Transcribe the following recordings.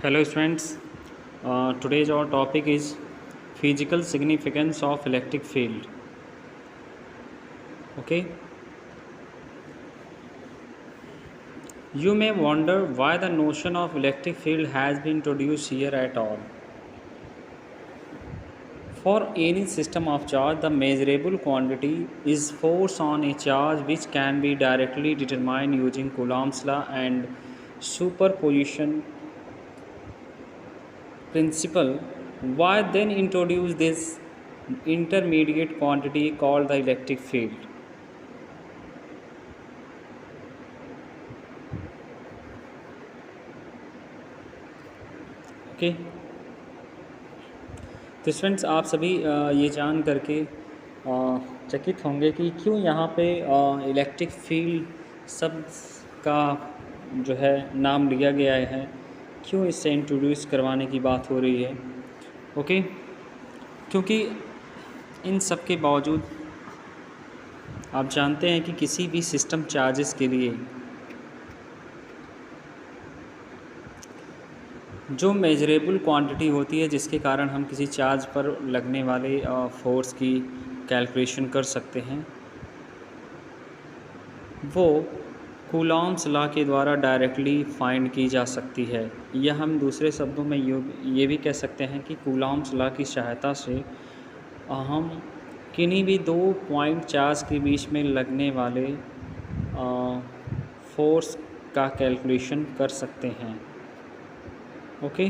Hello students, today's our topic is physical significance of electric field. Okay, you may wonder why the notion of electric field has been introduced here at all. For any system of charge, the measurable quantity is force on a charge which can be directly determined using Coulomb's law and superposition principle. Why then introduce this intermediate quantity called the electric field? Okay, तो students आप सभी ये जान करके चकित होंगे कि क्यों यहाँ पे इलेक्ट्रिक फील्ड शब्द का जो है नाम लिया गया है, क्यों इससे इंट्रोड्यूस करवाने की बात हो रही है। ओके, क्योंकि इन सब के बावजूद आप जानते हैं कि किसी भी सिस्टम चार्जेस के लिए जो मेजरेबल क्वांटिटी होती है जिसके कारण हम किसी चार्ज पर लगने वाले फोर्स की कैलकुलेशन कर सकते हैं, वो कूलॉम्स लॉ के द्वारा डायरेक्टली फाइंड की जा सकती है। या हम दूसरे शब्दों में ये भी कह सकते हैं कि कूलॉम्स लॉ की सहायता से हम किन्हीं भी दो पॉइंट चार्ज के बीच में लगने वाले फोर्स का कैलकुलेशन कर सकते हैं। ओके,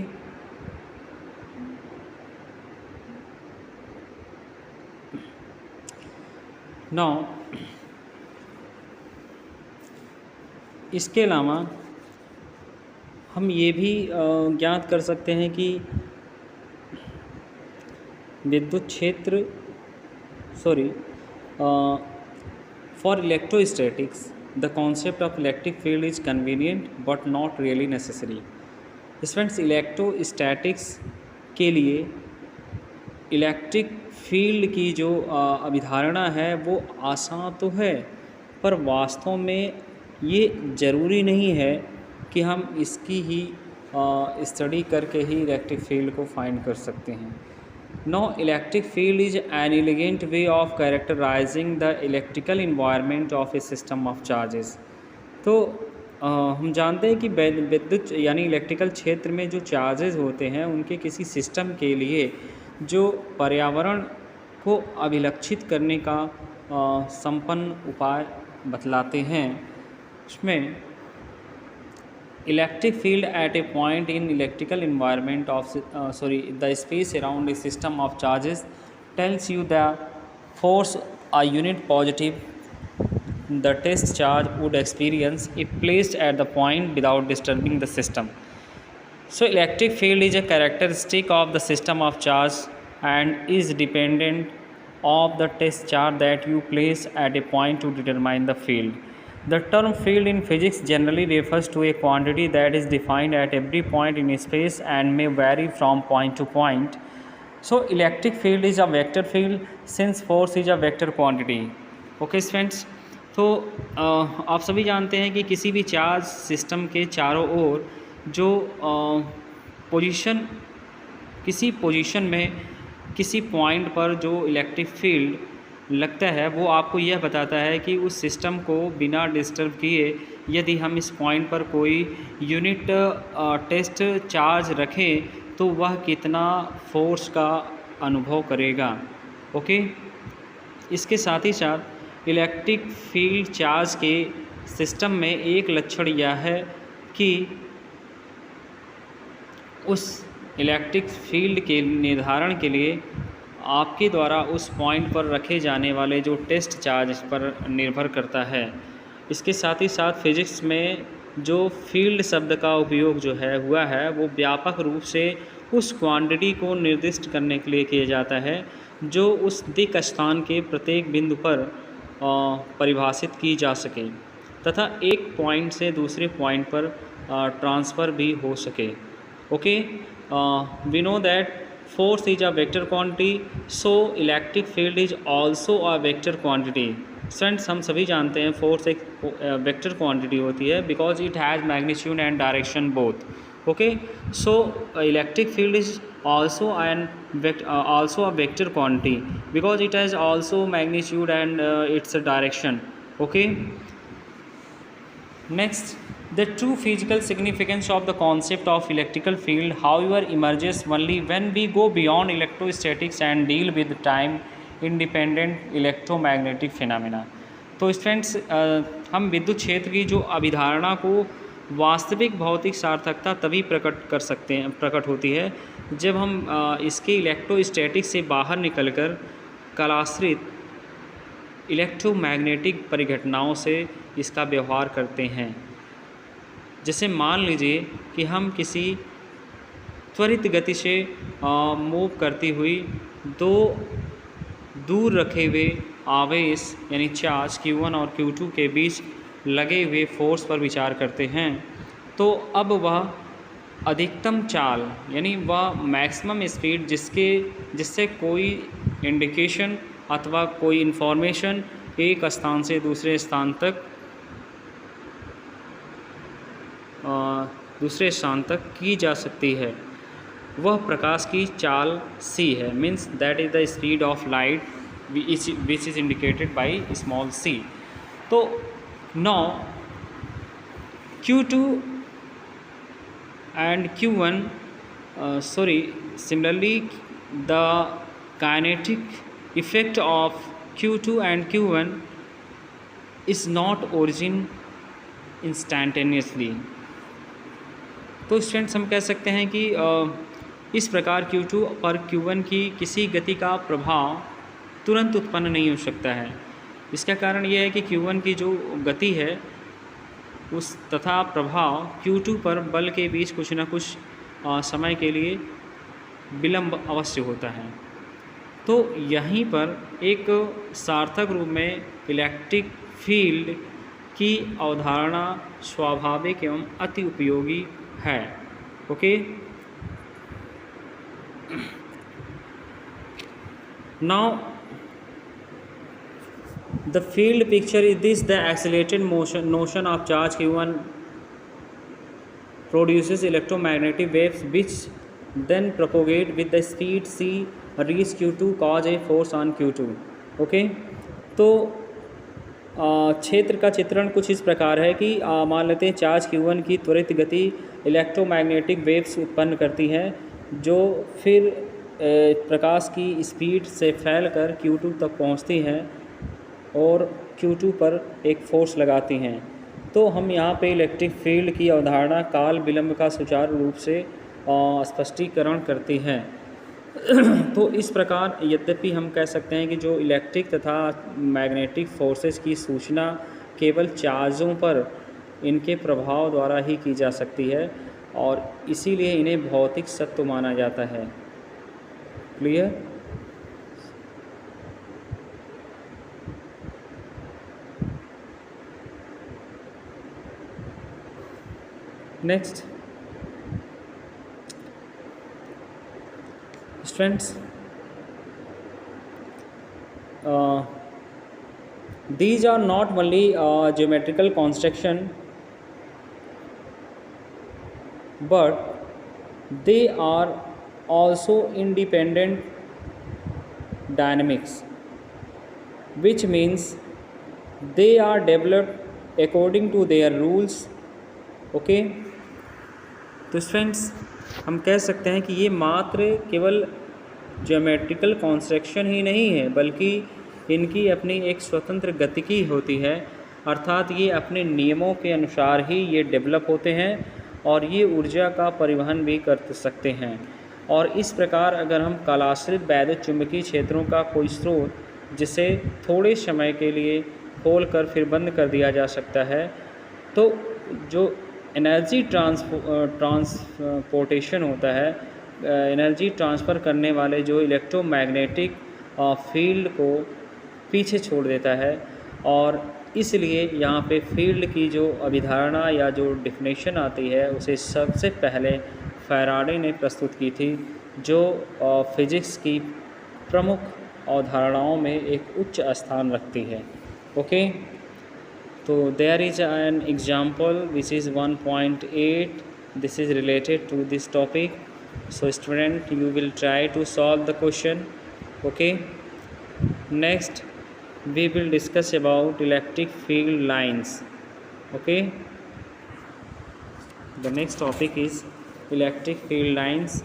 नाउ इसके अलावा हम ये भी ज्ञात कर सकते हैं कि विद्युत क्षेत्र for electrostatics the concept of electric field is convenient but not really necessary. Students, electrostatics के लिए इलेक्ट्रिक फील्ड की जो अभिधारणा है वो आसान तो है, पर वास्तव में ये ज़रूरी नहीं है कि हम इसकी ही स्टडी करके ही इलेक्ट्रिक फील्ड को फाइंड कर सकते हैं। No, electric field is an elegant way of characterizing the electrical environment of a system of charges. तो हम जानते हैं कि विद्युत यानी इलेक्ट्रिकल क्षेत्र में जो चार्जेस होते हैं उनके किसी सिस्टम के लिए जो पर्यावरण को अभिलक्षित करने का संपन्न उपाय बतलाते हैं, उसमें electric field eight A point in electrical environment of the space around a system of charges tells you the force a unit positive the test charge would experience if placed at the point without disturbing the system. So electric field is a characteristic of the system of charge and is dependent of the test charge that you place at a point to determine the field. The term field in physics generally refers to a quantity that is defined at every point in space and may vary from point to point. So electric field is a vector field since force is a vector quantity. Okay students, तो आप सभी जानते हैं कि किसी भी charge system के चारों ओर जो किसी पोजीशन में किसी पॉइंट पर जो इलेक्ट्रिक फील्ड लगता है वो आपको यह बताता है कि उस सिस्टम को बिना डिस्टर्ब किए यदि हम इस पॉइंट पर कोई यूनिट टेस्ट चार्ज रखें तो वह कितना फोर्स का अनुभव करेगा। ओके, इसके साथ ही साथ इलेक्ट्रिक फील्ड चार्ज के सिस्टम में एक लक्षण यह है कि उस इलेक्ट्रिक फील्ड के निर्धारण के लिए आपके द्वारा उस पॉइंट पर रखे जाने वाले जो टेस्ट चार्ज पर निर्भर करता है। इसके साथ ही साथ फिजिक्स में जो फील्ड शब्द का उपयोग जो है हुआ है वो व्यापक रूप से उस क्वांटिटी को निर्दिष्ट करने के लिए किया जाता है जो उस दिक् स्थान के प्रत्येक बिंदु पर परिभाषित की जा सके तथा एक पॉइंट से दूसरे पॉइंट पर ट्रांसफ़र भी हो सके। Okay, we know that force is a vector quantity, so electric field is also a vector quantity. Students, हम सभी जानते हैं फोर्स एक वेक्टर क्वांटिटी होती है because it has magnitude and direction both. Okay, so electric field is also also a vector quantity because it has also magnitude and its a direction. Okay, next, the true physical significance of the concept of electrical field, however, emerges only when we go beyond electrostatics and deal with time independent electromagnetic phenomena. तो students, हम विद्युत क्षेत्र की जो अभिधारणा को वास्तविक भौतिक सार्थकता तभी प्रकट होती है जब हम इसके इलेक्ट्रोस्टैटिक से बाहर निकलकर कलाश्रित इलेक्ट्रोमैग्नेटिक परिघटनाओं से इसका व्यवहार करते हैं। जैसे मान लीजिए कि हम किसी त्वरित गति से मूव करती हुई दो दूर रखे हुए आवेश यानी चार्ज Q1 और Q2 के बीच लगे हुए फोर्स पर विचार करते हैं, तो अब वह अधिकतम चाल यानी वह मैक्सिमम स्पीड जिससे कोई इंडिकेशन अथवा कोई इन्फॉर्मेशन एक स्थान से दूसरे स्थान तक की जा सकती है, वह प्रकाश की चाल c है। Means that is the speed of light which is indicated by small c। तो now Q2 and Q1 similarly the kinetic effect of Q2 and Q1 is not origin instantaneously। तो स्टूडेंट्स, हम कह सकते हैं कि इस प्रकार Q2 पर Q1 की किसी गति का प्रभाव तुरंत उत्पन्न नहीं हो सकता है। इसका कारण यह है कि Q1 की जो गति है उस तथा प्रभाव Q2 पर बल के बीच कुछ न कुछ समय के लिए विलंब अवश्य होता है। तो यहीं पर एक सार्थक रूप में इलेक्ट्रिक फील्ड की अवधारणा स्वाभाविक एवं अति उपयोगी है। Okay, now the field picture is this: the accelerated notion of charge Q1 produces electromagnetic waves which then propagate with the speed c reach Q2 cause a force on Q2। Okay, तो क्षेत्र का चित्रण कुछ इस प्रकार है कि मान लेते हैं चार्ज Q1 की त्वरित गति इलेक्ट्रोमैग्नेटिक वेव्स उत्पन्न करती है जो फिर प्रकाश की स्पीड से फैलकर Q2 तक पहुंचती हैं और Q2 पर एक फोर्स लगाती हैं। तो हम यहाँ पे इलेक्ट्रिक फील्ड की अवधारणा काल विलंब का सुचारू रूप से स्पष्टीकरण करती है। तो इस प्रकार यद्यपि हम कह सकते हैं कि जो इलेक्ट्रिक तथा मैग्नेटिक फोर्सेस की सूचना केवल चार्जों पर इनके प्रभाव द्वारा ही की जा सकती है और इसीलिए इन्हें भौतिक सत्य माना जाता है। Clear? Next students, these are not only geometrical construction but they are also independent dynamics, which means they are developed according to their rules। Okay, तो स्टूडेंट्स, हम कह सकते हैं कि ये मात्र केवल ज्योमेट्रिकल कंस्ट्रक्शन ही नहीं है बल्कि इनकी अपनी एक स्वतंत्र गतिकी होती है, अर्थात ये अपने नियमों के अनुसार ही ये डेवलप होते हैं और ये ऊर्जा का परिवहन भी कर सकते हैं। और इस प्रकार अगर हम कलाश्रित वैद्युत चुंबकीय क्षेत्रों का कोई स्रोत जिसे थोड़े समय के लिए खोलकर फिर बंद कर दिया जा सकता है, तो जो एनर्जी ट्रांसपोर्टेशन होता है, एनर्जी ट्रांसफ़र करने वाले जो इलेक्ट्रोमैग्नेटिक फील्ड को पीछे छोड़ देता है। और इसलिए यहाँ पे फील्ड की जो अभिधारणा या जो डिफिनेशन आती है उसे सबसे पहले फैराडे ने प्रस्तुत की थी, जो फिजिक्स की प्रमुख अवधारणाओं में एक उच्च स्थान रखती है। ओके, तो there is an example which is 1.8 this is related to this topic. So student, you will try to solve the question. Okay, next we will discuss about electric field lines. Okay, the next topic is electric field lines.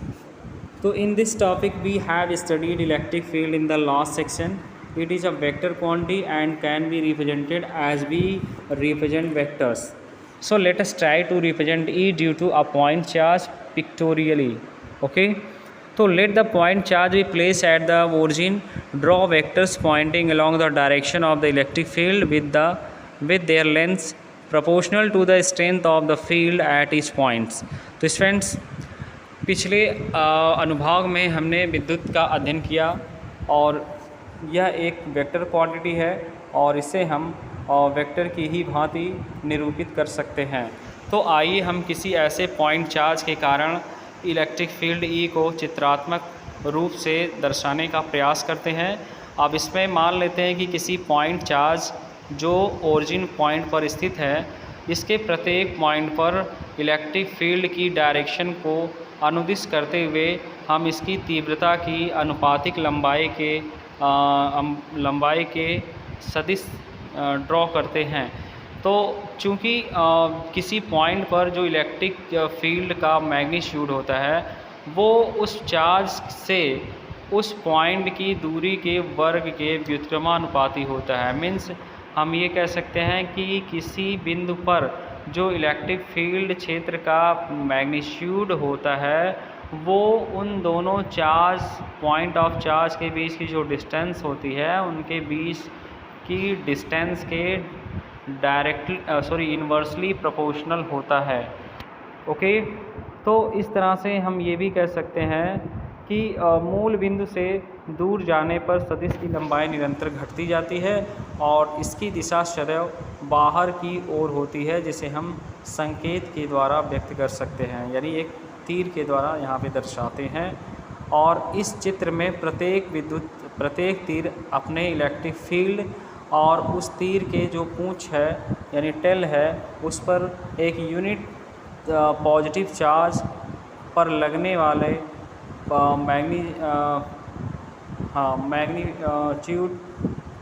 So in this topic we have studied electric field in the last section. It is a vector quantity and can be represented as we represent vectors. So let us try to represent E due to a point charge pictorially. Okay. So let the point charge be placed at the origin. Draw vectors pointing along the direction of the electric field with their lengths proportional to the strength of the field at each points. तो students, पिछले अनुभाग में हमने विद्युत का अध्ययन किया और यह एक वेक्टर क्वांटिटी है और इसे हम वेक्टर की ही भांति निरूपित कर सकते हैं। तो आइए हम किसी ऐसे पॉइंट चार्ज के कारण इलेक्ट्रिक फील्ड ई को चित्रात्मक रूप से दर्शाने का प्रयास करते हैं। अब इसमें मान लेते हैं कि किसी पॉइंट चार्ज जो ओरिजिन पॉइंट पर स्थित है, इसके प्रत्येक पॉइंट पर इलेक्ट्रिक फील्ड की डायरेक्शन को अनुदिश करते हुए हम इसकी तीव्रता की अनुपातिक लंबाई के सदिश ड्रॉ करते हैं। तो चूँकि किसी पॉइंट पर जो इलेक्ट्रिक फील्ड का मैग्नीट्यूड होता है वो उस चार्ज से उस पॉइंट की दूरी के वर्ग के व्युत्क्रमानुपाती होता है। मीन्स हम ये कह सकते हैं कि किसी बिंदु पर जो इलेक्ट्रिक फील्ड क्षेत्र का मैग्नीट्यूड होता है वो उन दोनों चार्ज पॉइंट ऑफ चार्ज के बीच की जो डिस्टेंस होती है उनके बीच की डिस्टेंस के इन्वर्सली प्रोपोर्शनल होता है। ओके, तो इस तरह से हम ये भी कह सकते हैं कि मूल बिंदु से दूर जाने पर सदिश की लंबाई निरंतर घटती जाती है और इसकी दिशा सदैव बाहर की ओर होती है, जिसे हम संकेत के द्वारा व्यक्त कर सकते हैं, यानी एक तीर के द्वारा यहाँ पे दर्शाते हैं। और इस चित्र में प्रत्येक तीर अपने इलेक्ट्रिक फील्ड और उस तीर के जो पूंछ है यानी टेल है उस पर एक यूनिट पॉजिटिव चार्ज पर लगने वाले मैग्नीट्यूड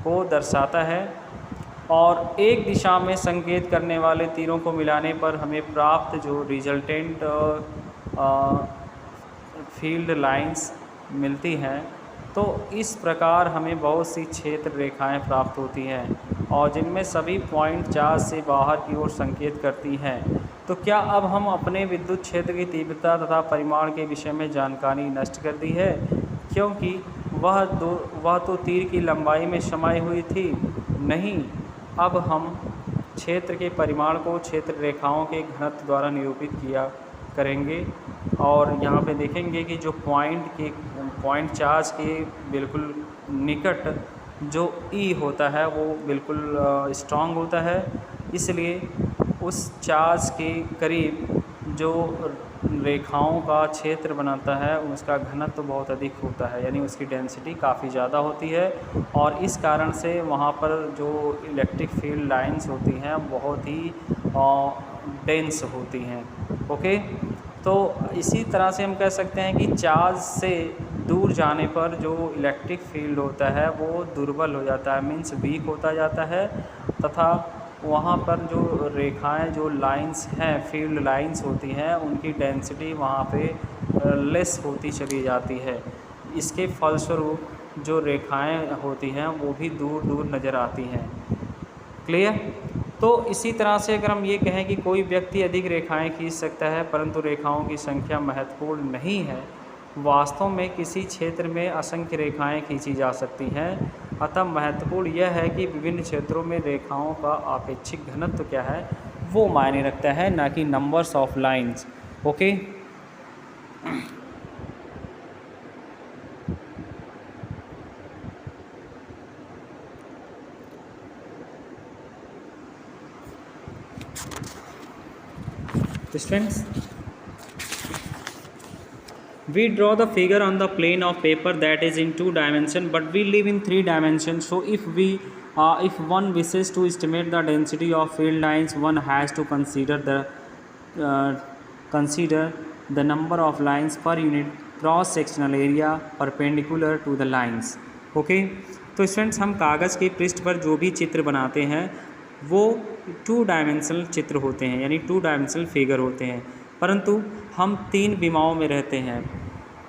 को दर्शाता है और एक दिशा में संकेत करने वाले तीरों को मिलाने पर हमें प्राप्त जो रिजल्टेंट फील्ड लाइंस मिलती हैं। तो इस प्रकार हमें बहुत सी क्षेत्र रेखाएं प्राप्त होती हैं और जिनमें सभी पॉइंट चार्ज से बाहर की ओर संकेत करती हैं। तो क्या अब हम अपने विद्युत क्षेत्र की तीव्रता तथा परिमाण के विषय में जानकारी नष्ट कर दी है, क्योंकि वह तो तीर की लंबाई में समाई हुई थी? नहीं, अब हम क्षेत्र के परिमाण को क्षेत्र रेखाओं के घनत्व द्वारा निरूपित किया करेंगे और यहाँ पे देखेंगे कि जो पॉइंट चार्ज के बिल्कुल निकट जो ई होता है वो बिल्कुल स्ट्रॉन्ग होता है, इसलिए उस चार्ज के करीब जो रेखाओं का क्षेत्र बनाता है उसका घनत्व बहुत अधिक होता है, यानी उसकी डेंसिटी काफ़ी ज़्यादा होती है और इस कारण से वहाँ पर जो इलेक्ट्रिक फील्ड लाइंस होती हैं बहुत ही डेंस होती हैं। ओके, तो इसी तरह से हम कह सकते हैं कि चार्ज से दूर जाने पर जो इलेक्ट्रिक फील्ड होता है वो दुर्बल हो जाता है, मीन्स वीक होता जाता है, तथा वहाँ पर जो रेखाएं जो लाइंस हैं फील्ड लाइंस होती हैं उनकी डेंसिटी वहाँ पे लेस होती चली जाती है। इसके फलस्वरूप जो रेखाएं होती हैं वो भी दूर दूर नज़र आती हैं। क्लियर? तो इसी तरह से अगर हम ये कहें कि कोई व्यक्ति अधिक रेखाएं खींच सकता है परंतु रेखाओं की संख्या महत्वपूर्ण नहीं है, वास्तव में किसी क्षेत्र में असंख्य रेखाएं खींची जा सकती हैं। अतः महत्वपूर्ण यह है कि विभिन्न क्षेत्रों में रेखाओं का आपेक्षिक घनत्व क्या है वो मायने रखता है, ना कि numbers of lines. Okay, students, we draw the figure on the plane of paper that is in 2 dimensions, but we live in 3 dimensions. So if one wishes to estimate the density of field lines, one has to consider the consider the number of lines per unit cross sectional area perpendicular to the lines. Okay, तो students हम कागज़ के पृष्ठ पर जो भी चित्र बनाते हैं वो 2 डायमेंशनल चित्र होते हैं, यानी 2 डायमेंशनल फिगर होते हैं, परंतु हम 3 विमाओं में रहते हैं।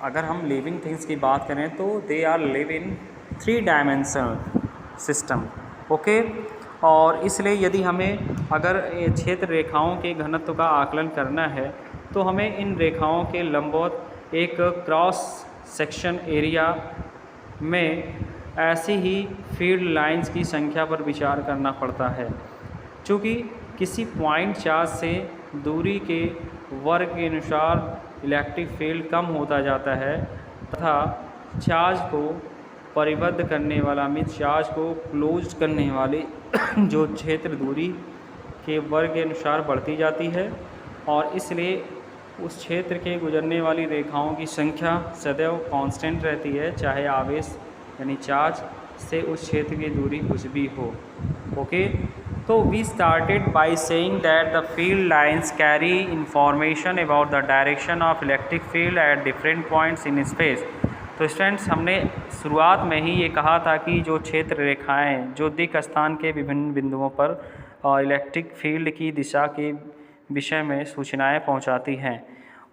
अगर हम लिविंग थिंग्स की बात करें तो they are live in 3 dimensional system. Okay, और इसलिए यदि हमें अगर क्षेत्र रेखाओं के घनत्व का आकलन करना है तो हमें इन रेखाओं के लंबवत एक क्रॉस सेक्शन एरिया में ऐसी ही फील्ड लाइंस की संख्या पर विचार करना पड़ता है। चूँकि किसी पॉइंट चार्ज से दूरी के वर्ग के अनुसार इलेक्ट्रिक फील्ड कम होता जाता है तथा चार्ज को परिबद्ध करने वाला चार्ज को क्लोज करने वाली जो क्षेत्र दूरी के वर्ग के अनुसार बढ़ती जाती है, और इसलिए उस क्षेत्र के गुजरने वाली रेखाओं की संख्या सदैव कांस्टेंट रहती है, चाहे आवेश यानी चार्ज से उस क्षेत्र की दूरी कुछ भी हो। ओके, तो we started by saying that the field lines carry information about the direction of electric field at different points in space. तो स्टूडेंट्स, हमने शुरुआत में ही ये कहा था कि जो क्षेत्र रेखाएं जो दिक् स्थान के विभिन्न बिंदुओं पर इलेक्ट्रिक फील्ड की दिशा के विषय में सूचनाएं पहुंचाती हैं।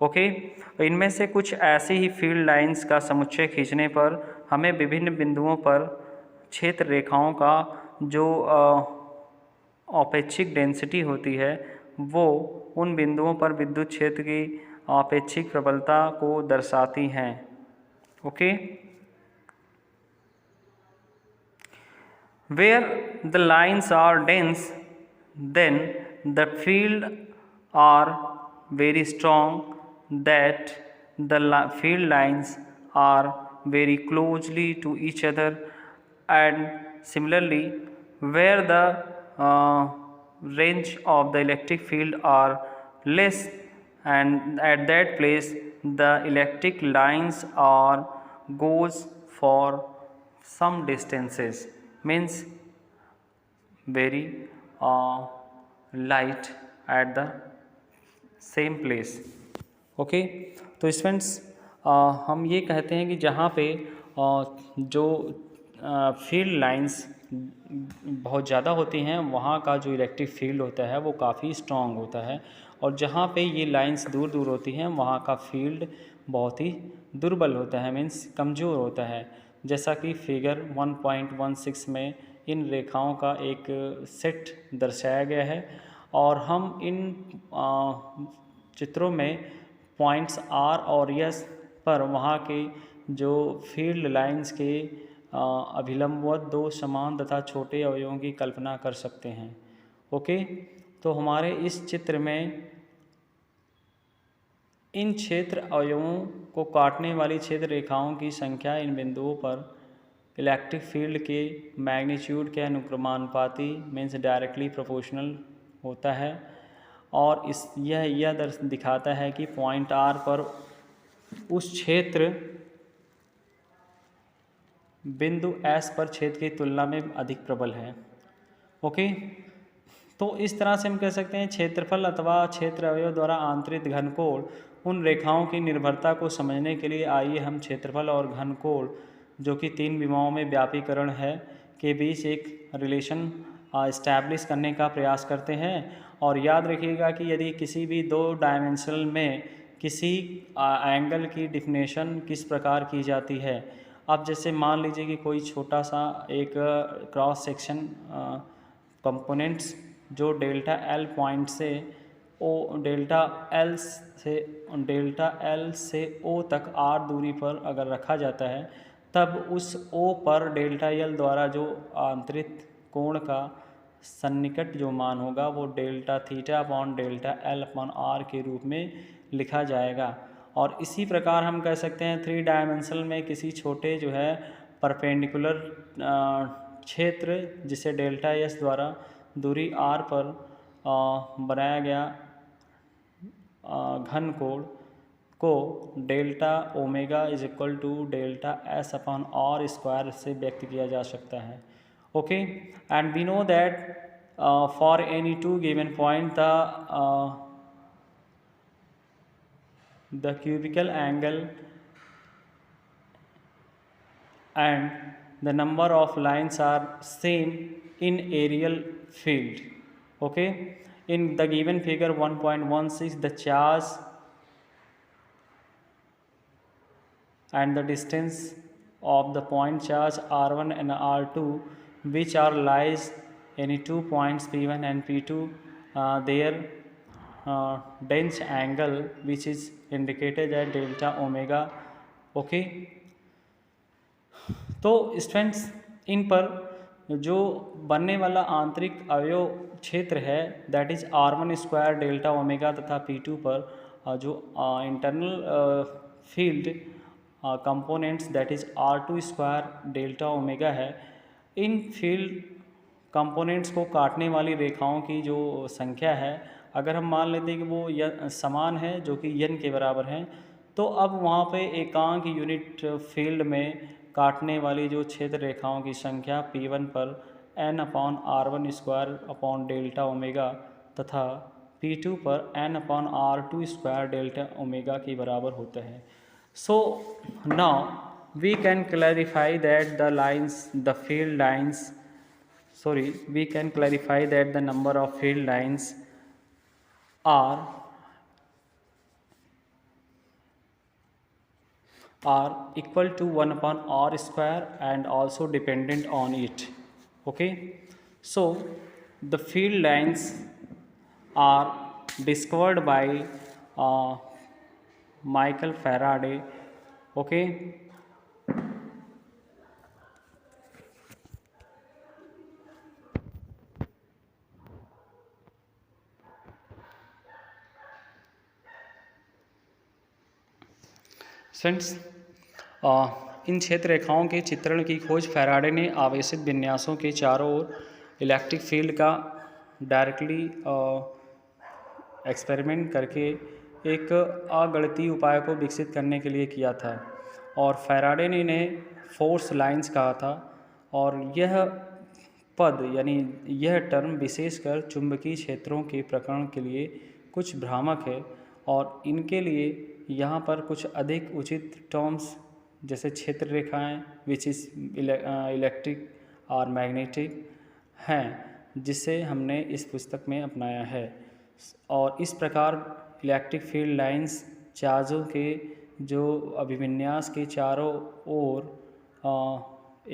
ओके, तो इनमें से कुछ ऐसी ही फील्ड लाइंस का समुच्चय खींचने पर हमें विभिन्न बिंदुओं पर क्षेत्र रेखाओं का जो अपेक्षिक डेंसिटी होती है वो उन बिंदुओं पर विद्युत क्षेत्र की अपेक्षिक प्रबलता को दर्शाती हैं। Okay, where the lines are dense, then the field are very strong, that the field lines are very closely to each other, and similarly where the range of the electric field are less, and at that place the electric lines are goes for some distances, means very light at the same place। Okay, तो students हम ये कहते हैं कि जहाँ पे जो field lines बहुत ज़्यादा होती हैं वहाँ का जो इलेक्ट्रिक फील्ड होता है वो काफ़ी स्ट्रॉन्ग होता है, और जहाँ पे ये लाइंस दूर दूर होती हैं वहाँ का फील्ड बहुत ही दुर्बल होता है, मीन्स कमज़ोर होता है। जैसा कि फिगर 1.16 में इन रेखाओं का एक सेट दर्शाया गया है, और हम इन चित्रों में पॉइंट्स आर और एस पर वहाँ के जो फील्ड लाइंस के अभिलंबवत 2 समान तथा छोटे अवयवों की कल्पना कर सकते हैं। ओके, तो हमारे इस चित्र में इन क्षेत्र अवयवों को काटने वाली क्षेत्र रेखाओं की संख्या इन बिंदुओं पर इलेक्ट्रिक फील्ड के मैग्नीट्यूड के अनुक्रमानुपाती मीन्स डायरेक्टली प्रोपोर्शनल होता है, और यह दिखाता है कि पॉइंट आर पर उस क्षेत्र बिंदु एस पर क्षेत्र की तुलना में अधिक प्रबल है। ओके, तो इस तरह से हम कह सकते हैं क्षेत्रफल अथवा क्षेत्र अवयव द्वारा आंतरिक घनकोण उन रेखाओं की निर्भरता को समझने के लिए आइए हम क्षेत्रफल और घनकोण जो कि 3 विमाओं में व्यापीकरण है के बीच एक रिलेशन इस्टेब्लिश करने का प्रयास करते हैं। और याद रखिएगा कि यदि किसी भी 2 डायमेंशनल में किसी एंगल की डिफिनेशन किस प्रकार की जाती है। अब जैसे मान लीजिए कि कोई छोटा सा एक क्रॉस सेक्शन कंपोनेंट्स जो डेल्टा एल पॉइंट से डेल्टा एल से ओ तक आर दूरी पर अगर रखा जाता है, तब उस ओ पर डेल्टा एल द्वारा जो आंतरिक कोण का सन्निकट जो मान होगा वो delta theta upon delta l upon r के रूप में लिखा जाएगा। और इसी प्रकार हम कह सकते हैं 3 डायमेंशनल में किसी छोटे जो है परपेंडिकुलर क्षेत्र जिसे डेल्टा एस द्वारा दूरी आर पर बनाया गया घन कोण को delta omega is equal to delta s upon r square से व्यक्त किया जा सकता है। Okay, and we know that for any 2 given point the the cubical angle and the number of lines are same in aerial field. Okay, in the given figure 1.16, the charge and the distance of the point charge r1 and r2, which are lies any 2 points p1 and p2, their dense angle which is indicated as delta omega. Okay, तो students in पर जो बनने वाला आंतरिक अवयव क्षेत्र है that is r1² delta omega तथा p2 पर जो internal field components that is r2² delta omega है। इन फील्ड कंपोनेंट्स को काटने वाली रेखाओं की जो संख्या है, अगर हम मान लेते हैं कि वो समान है जो कि n के बराबर हैं, तो अब वहाँ पे एकांक यूनिट फील्ड में काटने वाली जो क्षेत्र रेखाओं की संख्या P1 पर n/r1² डेल्टा ओमेगा तथा P2 पर n/r2² डेल्टा ओमेगा के बराबर होता है। So now we can clarify that the field lines we can clarify that the number of field lines are equal to 1/r² and also dependent on it. Okay, so the field lines are discovered by Michael Faraday. Okay, friends, इन क्षेत्र रेखाओं के चित्रण की खोज Faraday ने आवेशित विन्यासों के चारों ओर इलेक्ट्रिक फील्ड का डायरेक्टली एक्सपेरिमेंट करके एक अगणितीय उपाय को विकसित करने के लिए किया था, और फैराडे ने इन्हें फोर्स लाइंस कहा था। और यह पद यानी यह टर्म विशेषकर चुंबकीय क्षेत्रों के प्रकरण के लिए कुछ भ्रामक है, और इनके लिए यहाँ पर कुछ अधिक उचित टर्म्स जैसे क्षेत्र रेखाएं विच इज़ इलेक्ट्रिक और मैग्नेटिक हैं, जिसे हमने इस पुस्तक में अपनाया है। और इस प्रकार इलेक्ट्रिक फील्ड लाइंस चार्जों के जो अभिविन्यास के चारों ओर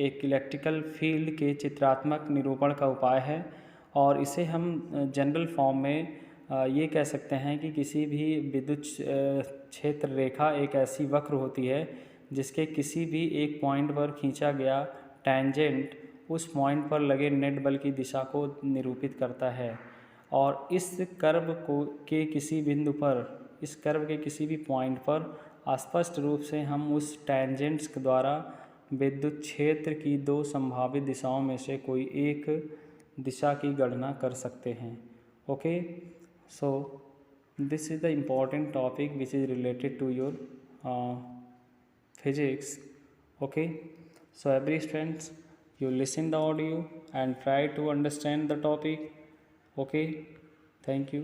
एक इलेक्ट्रिकल फील्ड के चित्रात्मक निरूपण का उपाय है, और इसे हम जनरल फॉर्म में ये कह सकते हैं कि किसी भी विद्युत क्षेत्र रेखा एक ऐसी वक्र होती है जिसके किसी भी एक पॉइंट पर खींचा गया टैंजेंट उस पॉइंट पर लगे नेट बल की दिशा को निरूपित करता है, और इस कर्व के किसी बिंदु पर, इस कर्व के किसी भी पॉइंट पर स्पष्ट रूप से हम उस टैंजेंट्स द्वारा विद्युत क्षेत्र की दो संभावित दिशाओं में से कोई एक दिशा की गणना कर सकते हैं। Okay, so this is the important topic which is related to your physics. Okay, so every students, you listen the audio and try to understand the topic. Okay, thank you.